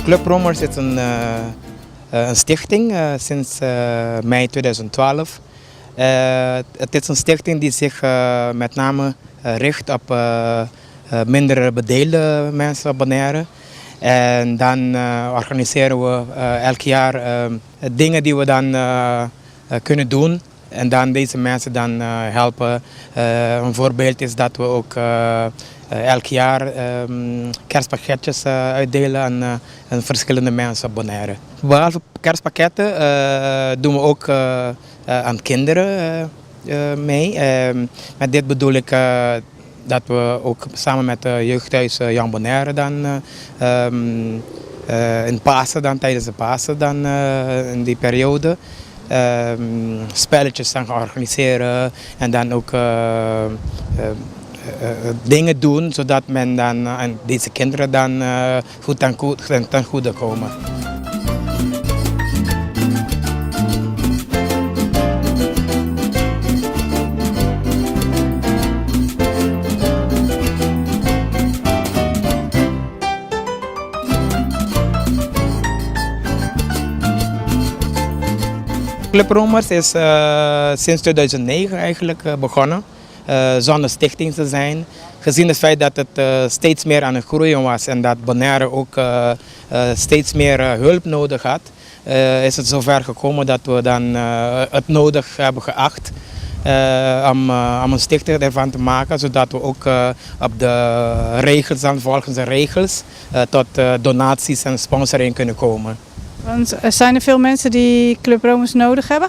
Club Romers is een stichting sinds mei 2012. Het is een stichting die zich met name richt op minder bedeelde mensen op Bonaire. En dan organiseren we elk jaar dingen die we dan kunnen doen. En dan deze mensen dan helpen. Een voorbeeld is dat we ook elk jaar kerstpakketjes uitdelen aan verschillende mensen op Bonaire. Behalve kerstpakketten doen we ook aan kinderen mee. Met dit bedoel ik dat we ook samen met de jeugdhuis Jan Bonaire dan in Pasen dan, tijdens de Pasen dan in die periode spelletjes gaan organiseren en dan ook dingen doen zodat men dan en deze kinderen dan goed ten goede komen. Club Romers is sinds 2009 eigenlijk begonnen, zonder stichting te zijn. Gezien het feit dat het steeds meer aan het groeien was en dat Bonaire ook steeds meer hulp nodig had, is het zover gekomen dat we dan het nodig hebben geacht om een stichting ervan te maken, zodat we ook op de regels, dan volgens de regels, tot donaties en sponsoring kunnen komen. Want zijn er veel mensen die Club Romers nodig hebben?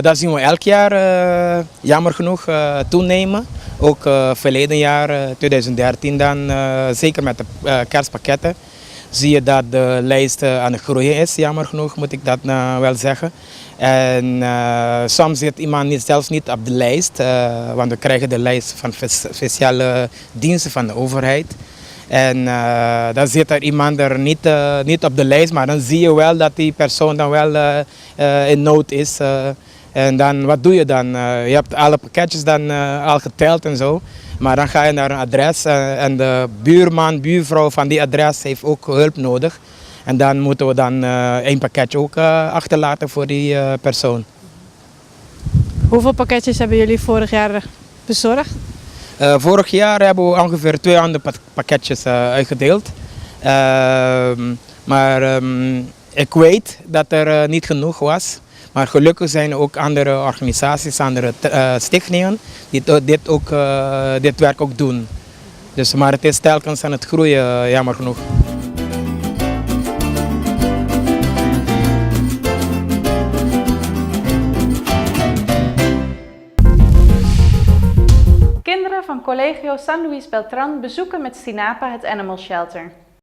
Dat zien we elk jaar jammer genoeg toenemen. Ook verleden jaar, 2013 dan, zeker met de kerstpakketten, zie je dat de lijst aan het groeien is. Jammer genoeg moet ik dat wel zeggen. En soms zit iemand zelfs niet op de lijst, want we krijgen de lijst van speciale diensten van de overheid. En dan zit er iemand er niet op de lijst, maar dan zie je wel dat die persoon dan wel in nood is. En dan, wat doe je dan? Je hebt alle pakketjes dan al geteld en zo. Maar dan ga je naar een adres en de buurman, buurvrouw van die adres heeft ook hulp nodig. En dan moeten we dan één pakketje ook achterlaten voor die persoon. Hoeveel pakketjes hebben jullie vorig jaar bezorgd? Vorig jaar hebben we ongeveer 200 pakketjes uitgedeeld. Maar ik weet dat er niet genoeg was. Maar gelukkig zijn er ook andere organisaties, andere stichtingen die dit werk ook doen. Dus, maar het is telkens aan het groeien, jammer genoeg. Kinderen van Colegio San Luis Beltrán bezoeken met Sinapa het Animal Shelter.